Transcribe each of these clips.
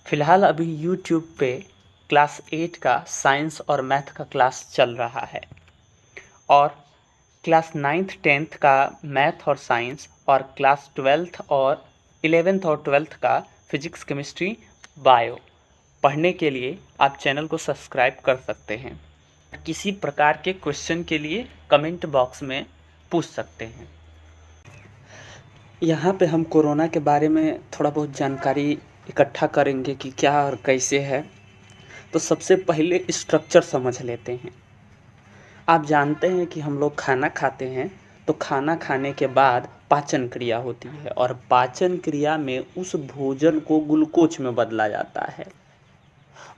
फ़िलहाल अभी यूट्यूब पे क्लास 8 का साइंस और मैथ का क्लास चल रहा है और क्लास 9th 10th का मैथ और साइंस और क्लास 12th और 11th और 12th का फिजिक्स केमिस्ट्री बायो पढ़ने के लिए आप चैनल को सब्सक्राइब कर सकते हैं। किसी प्रकार के क्वेश्चन के लिए कमेंट बॉक्स में पूछ सकते हैं। यहाँ पे हम कोरोना के बारे में थोड़ा बहुत जानकारी इकट्ठा करेंगे कि क्या और कैसे है। तो सबसे पहले स्ट्रक्चर समझ लेते हैं। आप जानते हैं कि हम लोग खाना खाते हैं तो खाना खाने के बाद पाचन क्रिया होती है और पाचन क्रिया में उस भोजन को ग्लूकोज में बदला जाता है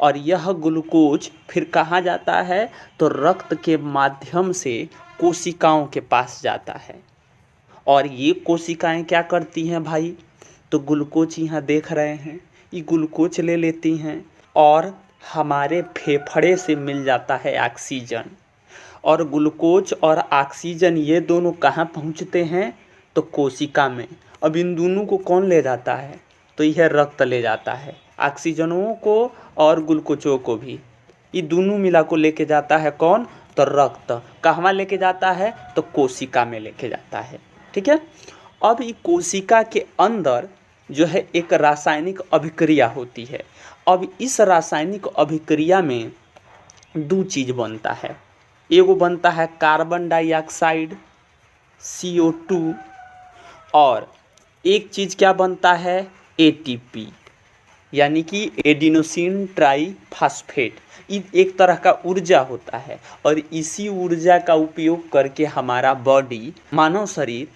और यह ग्लूकोज फिर कहाँ जाता है तो रक्त के माध्यम से कोशिकाओं के पास जाता है और ये कोशिकाएं क्या करती हैं भाई, तो ग्लूकोज यहाँ देख रहे हैं, ये ग्लूकोज ले लेती हैं और हमारे फेफड़े से मिल जाता है ऑक्सीजन और ग्लूकोज और ऑक्सीजन ये दोनों कहाँ पहुँचते हैं तो कोशिका में। अब इन दोनों को कौन ले जाता है तो यह रक्त ले जाता है, ऑक्सीजनों को और ग्लूकोजों को भी। ये दोनों मिला को लेके जाता है कौन तो रक्त। कहाँ लेके जाता है तो कोशिका में लेके जाता है। ठीक है। अब ये कोशिका के अंदर जो है एक रासायनिक अभिक्रिया होती है। अब इस रासायनिक अभिक्रिया में दो चीज़ बनता है। एगो बनता है कार्बन डाइऑक्साइड CO2 और एक चीज़ क्या बनता है ATP यानी कि एडिनोसिन ट्राईफॉस्फेट। एक तरह का ऊर्जा होता है और इसी ऊर्जा का उपयोग करके हमारा बॉडी मानव शरीर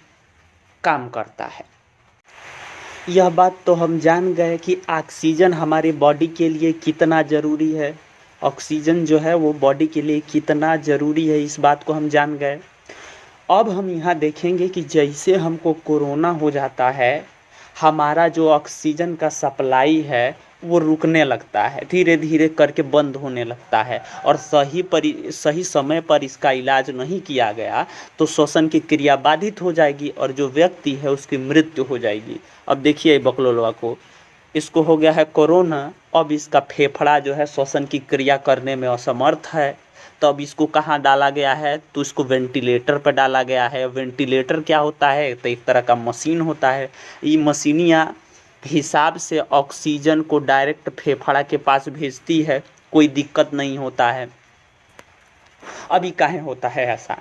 काम करता है। यह बात तो हम जान गए कि ऑक्सीजन हमारे बॉडी के लिए कितना ज़रूरी है। ऑक्सीजन जो है वो बॉडी के लिए कितना ज़रूरी है, इस बात को हम जान गए। अब हम यहाँ देखेंगे कि जैसे हमको कोरोना हो जाता है हमारा जो ऑक्सीजन का सप्लाई है वो रुकने लगता है, धीरे धीरे करके बंद होने लगता है और सही समय पर इसका इलाज नहीं किया गया तो श्वसन की क्रिया बाधित हो जाएगी और जो व्यक्ति है उसकी मृत्यु हो जाएगी। अब देखिए बकलोलवा को, इसको हो गया है कोरोना। अब इसका फेफड़ा जो है श्वसन की क्रिया करने में असमर्थ है, तो अब इसको कहाँ डाला गया है तो इसको वेंटिलेटर पर डाला गया है। वेंटिलेटर क्या होता है तो एक तरह का मशीन होता है। ये मशीनियाँ हिसाब से ऑक्सीजन को डायरेक्ट फेफड़ा के पास भेजती है, कोई दिक्कत नहीं होता है। अभी काहे होता है ऐसा,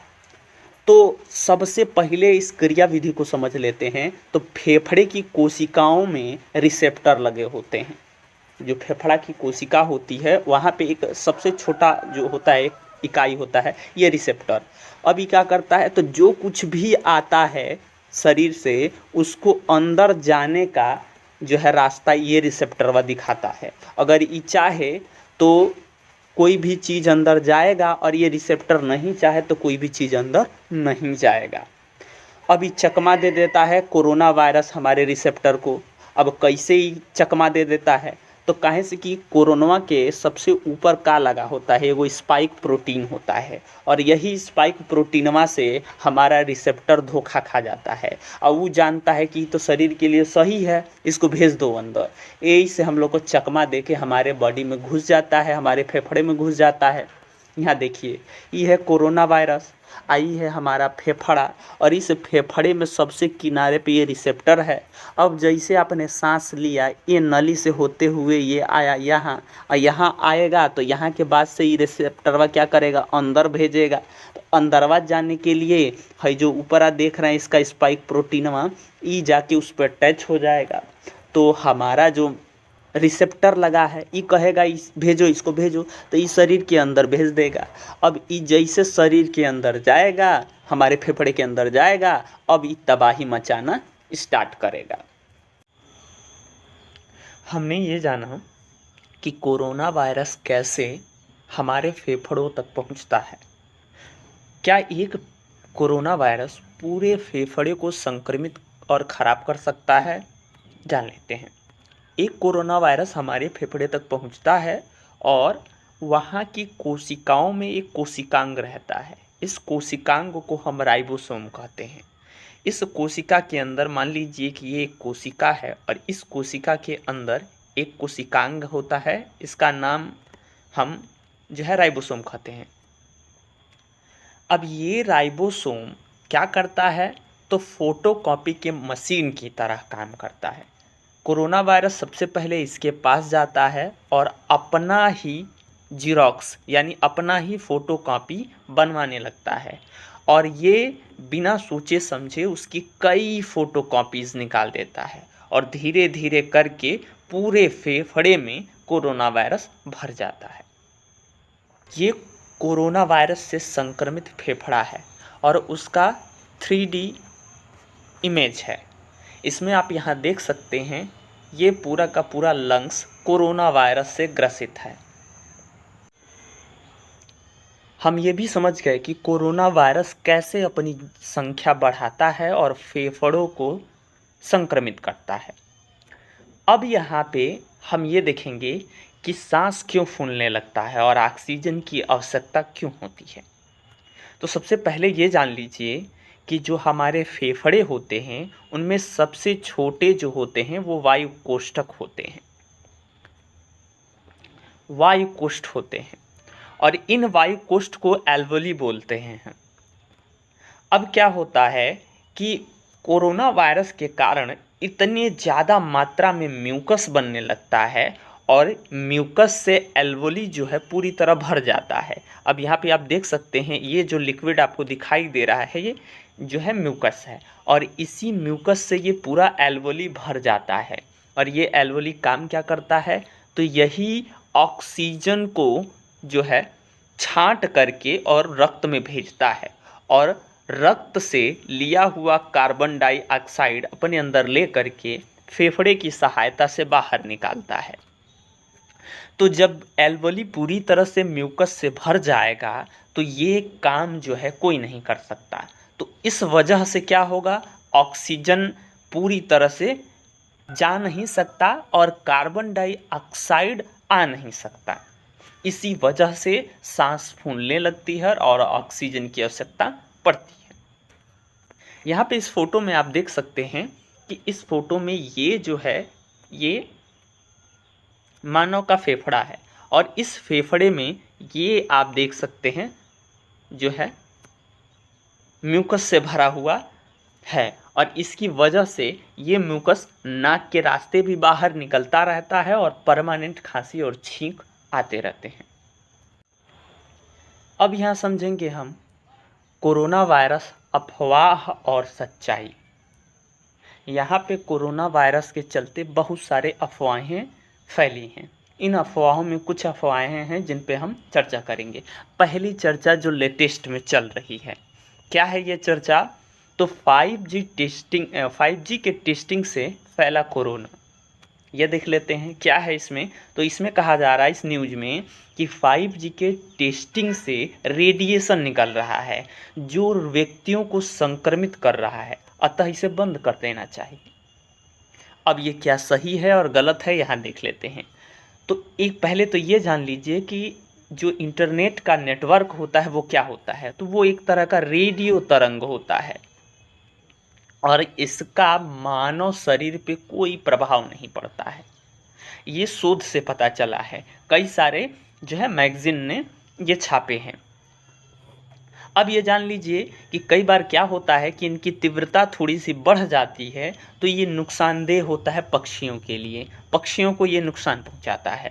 तो सबसे पहले इस क्रिया विधि को समझ लेते हैं। तो फेफड़े की कोशिकाओं में रिसेप्टर लगे होते हैं। जो फेफड़ा की कोशिका होती है वहाँ पे एक सबसे छोटा जो होता है इकाई होता है ये रिसेप्टर। अभी क्या करता है तो जो कुछ भी आता है शरीर से उसको अंदर जाने का जो है रास्ता ये रिसेप्टरवा दिखाता है। अगर ये चाहे तो कोई भी चीज़ अंदर जाएगा और ये रिसेप्टर नहीं चाहे तो कोई भी चीज़ अंदर नहीं जाएगा। अभी चकमा दे देता है कोरोना वायरस हमारे रिसेप्टर को। अब कैसे ही चकमा दे देता है तो काहे से कि कोरोना के सबसे ऊपर का लगा होता है वो स्पाइक प्रोटीन होता है और यही स्पाइक प्रोटीनवा से हमारा रिसेप्टर धोखा खा जाता है और वो जानता है कि तो शरीर के लिए सही है, इसको भेज दो अंदर। यही से हम लोग को चकमा दे के हमारे बॉडी में घुस जाता है, हमारे फेफड़े में घुस जाता है। यहाँ देखिए ये है कोरोना वायरस, आई है हमारा फेफड़ा और इस फेफड़े में सबसे किनारे पे ये रिसेप्टर है। अब जैसे आपने सांस लिया ये नली से होते हुए ये आया यहाँ और यहाँ आएगा तो यहाँ के बाद से ये रिसेप्टरवा क्या करेगा अंदर भेजेगा। तो अंदरवा जाने के लिए है जो ऊपर आप देख रहे हैं इसका स्पाइक प्रोटीनवा ये जाके उस पर टच हो जाएगा तो हमारा जो रिसेप्टर लगा है ये कहेगा इस भेजो, इसको भेजो, तो ये शरीर के अंदर भेज देगा। अब ये जैसे शरीर के अंदर जाएगा हमारे फेफड़े के अंदर जाएगा अब ये तबाही मचाना स्टार्ट करेगा। हमने ये जाना कि कोरोना वायरस कैसे हमारे फेफड़ों तक पहुंचता है। क्या एक कोरोना वायरस पूरे फेफड़े को संक्रमित और ख़राब कर सकता है, जान लेते हैं। एक कोरोना वायरस हमारे फेफड़े तक पहुंचता है और वहाँ की कोशिकाओं में एक कोशिकांग रहता है। इस कोशिकांग को हम राइबोसोम कहते हैं। इस कोशिका के अंदर मान लीजिए कि ये एक कोशिका है और इस कोशिका के अंदर एक कोशिकांग होता है, इसका नाम हम जो है राइबोसोम कहते हैं। अब ये राइबोसोम क्या करता है, तो फोटोकॉपी के मशीन की तरह काम करता है। कोरोना वायरस सबसे पहले इसके पास जाता है और अपना ही जीरोक्स यानी अपना ही फोटोकॉपी बनवाने लगता है, और ये बिना सोचे समझे उसकी कई फोटोकॉपीज़ निकाल देता है, और धीरे धीरे करके पूरे फेफड़े में कोरोना वायरस भर जाता है। ये कोरोना वायरस से संक्रमित फेफड़ा है और उसका 3D इमेज है। इसमें आप यहाँ देख सकते हैं, ये पूरा का पूरा लंग्स कोरोना वायरस से ग्रसित है। हम ये भी समझ गए कि कोरोना वायरस कैसे अपनी संख्या बढ़ाता है और फेफड़ों को संक्रमित करता है। अब यहाँ पे हम ये देखेंगे कि सांस क्यों फूलने लगता है और ऑक्सीजन की आवश्यकता क्यों होती है। तो सबसे पहले ये जान लीजिए कि जो हमारे फेफड़े होते हैं उनमें सबसे छोटे जो होते हैं वो वायु कोष्ठक होते हैं, वायु कोष्ठ होते हैं, और इन वायु कोष्ठ को एल्वोली बोलते हैं। अब क्या होता है कि कोरोना वायरस के कारण इतने ज़्यादा मात्रा में म्यूकस बनने लगता है और म्यूकस से एल्वोली जो है पूरी तरह भर जाता है। अब यहाँ पे आप देख सकते हैं, ये जो लिक्विड आपको दिखाई दे रहा है ये जो है म्यूकस है, और इसी म्यूकस से ये पूरा एल्वोली भर जाता है। और ये एल्वोली काम क्या करता है, तो यही ऑक्सीजन को जो है छांट करके और रक्त में भेजता है, और रक्त से लिया हुआ कार्बन डाइऑक्साइड अपने अंदर ले करके फेफड़े की सहायता से बाहर निकालता है। तो जब एल्वोली पूरी तरह से म्यूकस से भर जाएगा तो ये काम जो है कोई नहीं कर सकता। तो इस वजह से क्या होगा, ऑक्सीजन पूरी तरह से जा नहीं सकता और कार्बन डाइऑक्साइड आ नहीं सकता। इसी वजह से सांस फूलने लगती है और ऑक्सीजन की आवश्यकता पड़ती है। यहाँ पे इस फोटो में आप देख सकते हैं कि इस फोटो में ये जो है ये मानव का फेफड़ा है, और इस फेफड़े में ये आप देख सकते हैं जो है म्यूकस से भरा हुआ है, और इसकी वजह से ये म्यूकस नाक के रास्ते भी बाहर निकलता रहता है और परमानेंट खांसी और छींक आते रहते हैं। अब यहाँ समझेंगे हम कोरोना वायरस अफवाह और सच्चाई। यहाँ पे कोरोना वायरस के चलते बहुत सारे अफवाहें फैली हैं। इन अफवाहों में कुछ अफवाहें हैं जिन पे हम चर्चा करेंगे। पहली चर्चा जो लेटेस्ट में चल रही है, क्या है ये चर्चा, तो 5G के टेस्टिंग से फैला कोरोना। ये देख लेते हैं क्या है इसमें। तो इसमें कहा जा रहा है इस न्यूज़ में कि 5G के टेस्टिंग से रेडिएशन निकल रहा है जो व्यक्तियों को संक्रमित कर रहा है, अतः इसे बंद कर देना चाहिए। अब ये क्या सही है और गलत है, यहाँ देख लेते हैं। तो एक पहले तो ये जान लीजिए कि जो इंटरनेट का नेटवर्क होता है वो क्या होता है, तो वो एक तरह का रेडियो तरंग होता है, और इसका मानव शरीर पे कोई प्रभाव नहीं पड़ता है। ये शोध से पता चला है, कई सारे जो है मैगजीन ने ये छापे हैं। अब ये जान लीजिए कि कई बार क्या होता है कि इनकी तीव्रता थोड़ी सी बढ़ जाती है तो ये नुकसानदेह होता है पक्षियों के लिए। पक्षियों को ये नुकसान पहुंचाता है।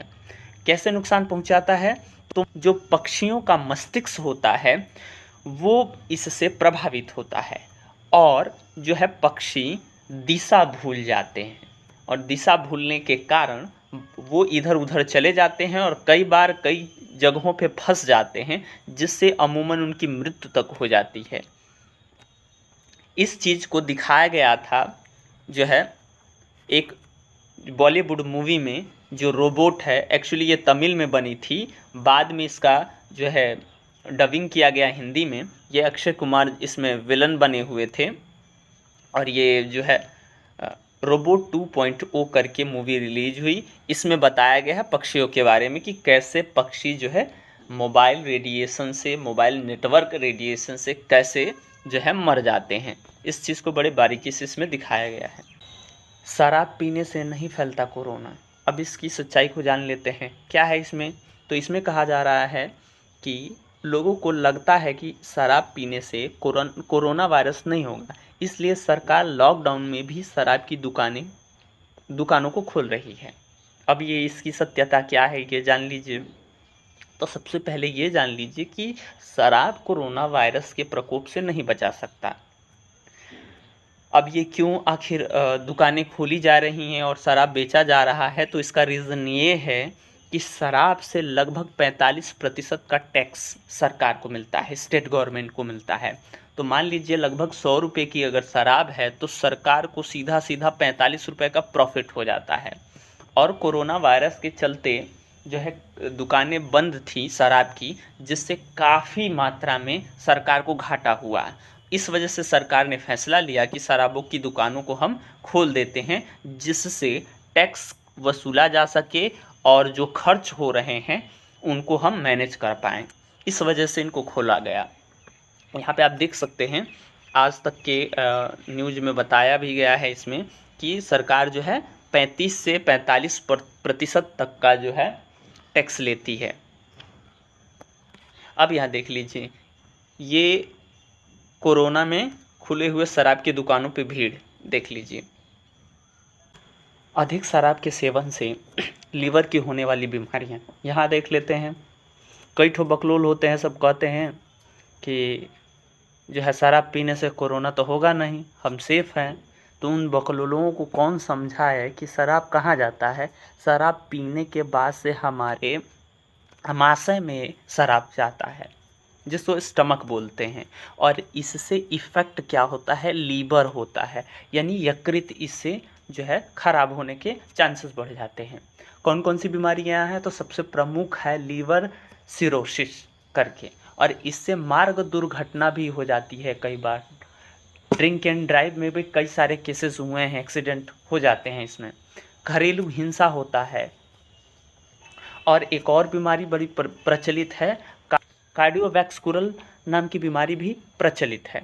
कैसे नुकसान पहुंचाता है, तो जो पक्षियों का मस्तिष्क होता है वो इससे प्रभावित होता है, और जो है पक्षी दिशा भूल जाते हैं, और दिशा भूलने के कारण वो इधर उधर चले जाते हैं और कई बार कई जगहों पे फंस जाते हैं, जिससे अमूमन उनकी मृत्यु तक हो जाती है। इस चीज़ को दिखाया गया था जो है एक बॉलीवुड मूवी में, जो रोबोट है, एक्चुअली ये तमिल में बनी थी, बाद में इसका जो है डबिंग किया गया हिंदी में। ये अक्षय कुमार इसमें विलन बने हुए थे, और ये जो है रोबोट 2.0 करके मूवी रिलीज हुई। इसमें बताया गया है पक्षियों के बारे में कि कैसे पक्षी जो है मोबाइल रेडिएशन से, मोबाइल नेटवर्क रेडिएशन से कैसे जो है मर जाते हैं। इस चीज़ को बड़े बारीकी से इसमें दिखाया गया है। शराब पीने से नहीं फैलता कोरोना, अब इसकी सच्चाई को जान लेते हैं, क्या है इसमें। तो इसमें कहा जा रहा है कि लोगों को लगता है कि शराब पीने से कोरोना वायरस नहीं होगा, इसलिए सरकार लॉकडाउन में भी शराब की दुकानों को खोल रही है। अब ये इसकी सत्यता क्या है ये जान लीजिए। तो सबसे पहले ये जान लीजिए कि शराब कोरोना वायरस के प्रकोप से नहीं बचा सकता। अब ये क्यों आखिर दुकानें खोली जा रही हैं और शराब बेचा जा रहा है, तो इसका रीज़न ये है कि शराब से लगभग 45% का टैक्स सरकार को मिलता है, स्टेट गवर्नमेंट को मिलता है। तो मान लीजिए लगभग 100 रुपये की अगर शराब है तो सरकार को सीधा सीधा 45 रुपये का प्रॉफिट हो जाता है। और कोरोना वायरस के चलते जो है दुकानें बंद थी शराब की, जिससे काफ़ी मात्रा में सरकार को घाटा हुआ। इस वजह से सरकार ने फैसला लिया कि शराबों की दुकानों को हम खोल देते हैं, जिससे टैक्स वसूला जा सके और जो खर्च हो रहे हैं उनको हम मैनेज कर पाएँ। इस वजह से इनको खोला गया। यहाँ पे आप देख सकते हैं आज तक के न्यूज़ में बताया भी गया है इसमें कि सरकार जो है 35 से 45% तक का जो है टैक्स लेती है। अब यहाँ देख लीजिए, ये कोरोना में खुले हुए शराब की दुकानों पे भीड़ देख लीजिए। अधिक शराब के सेवन से लीवर की होने वाली बीमारियाँ यहाँ देख लेते हैं। कई ठो बकलोल होते हैं, सब कहते हैं कि जो है शराब पीने से कोरोना तो होगा नहीं, हम सेफ़ हैं। तो उन बकलोलों को कौन समझाए कि शराब कहाँ जाता है। शराब पीने के बाद से हमारे आमाशय में शराब जाता है, जिसको स्टमक बोलते हैं, और इससे इफ़ेक्ट क्या होता है, लीवर होता है, यानी यकृत इससे जो है ख़राब होने के चांसेस बढ़ जाते हैं। कौन कौन सी बीमारियां हैं, तो सबसे प्रमुख है लीवर सिरोसिस करके, और इससे मार्ग दुर्घटना भी हो जाती है। कई बार ड्रिंक एंड ड्राइव में भी कई सारे केसेस हुए हैं, एक्सीडेंट हो जाते हैं इसमें। घरेलू हिंसा होता है, और एक और बीमारी बड़ी प्रचलित है, कार्डियोवैस्कुलर नाम की बीमारी भी प्रचलित है।